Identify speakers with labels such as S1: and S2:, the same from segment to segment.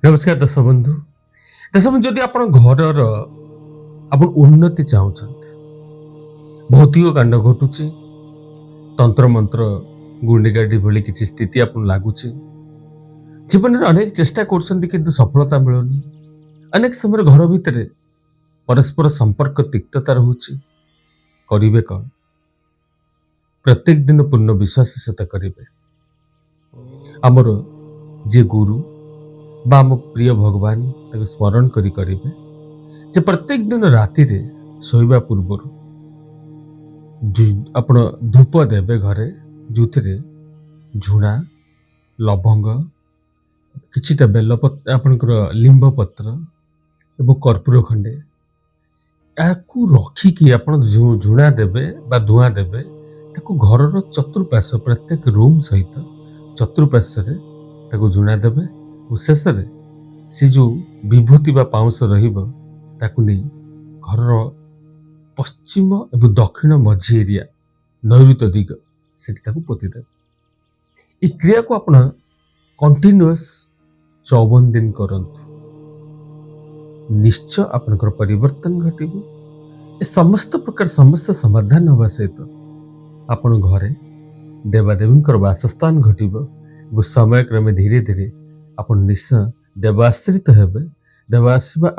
S1: नमस्कार दर्शक बंधु जदि आप घर आप उन्नति चाहते भौतिक कांड घटुचे तंत्र मंत्र गुंडेगाड़ी भली किसी स्थिति आप लगुच जीवन में अनेक चेष्टा कर सफलता मिलूनी अनेक समय घर भितर परस्पर संपर्क तिक्तता रोचे करेंगे कौन प्रत्येक दिन पूर्ण विश्वास सहित करेंगे आमर जे गुरु बा आम प्रिय भगवान ताके स्मरण करेंगे जे प्रत्येक दिन राति रे शोवा पूर्वर आपण धूप देवे घरे जो झुणा लवंग किछिटा बेलपत्र आपणकर लिंब पत्र एवं कर्पूर खंडे याकू रखिकी आपण झुणा देवे बा धुआं देवे ताकू घर चतुर्पाश प्रत्येक रूम सहित चतुर्पाशे ताकू झुणा देवे और शेष से जो विभूति बा पाउंस ताकू नहीं घर पश्चिम एवं दक्षिण मझी एरिया नैऋत दिग से पोतीदेवे ये क्रिया को आप कंटिन्यूअस 54 दिन करंतु निश्चय आपनकर परिवर्तन घटिबो ए समस्त प्रकार समस्या समाधान होगा सहित आपण घरे देवादेवी वासस्थान घटिबो समय क्रमे धीरे धीरे आपण निश्चय देवाश्रित हेबे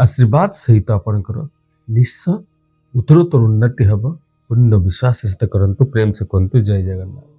S1: आशीर्वाद सहित आपणकर निश्चय उत्तरोत्तर उन्नति हेब पूर्ण विश्वास सहित करंतु प्रेम से कहतु जय जगन्नाथ।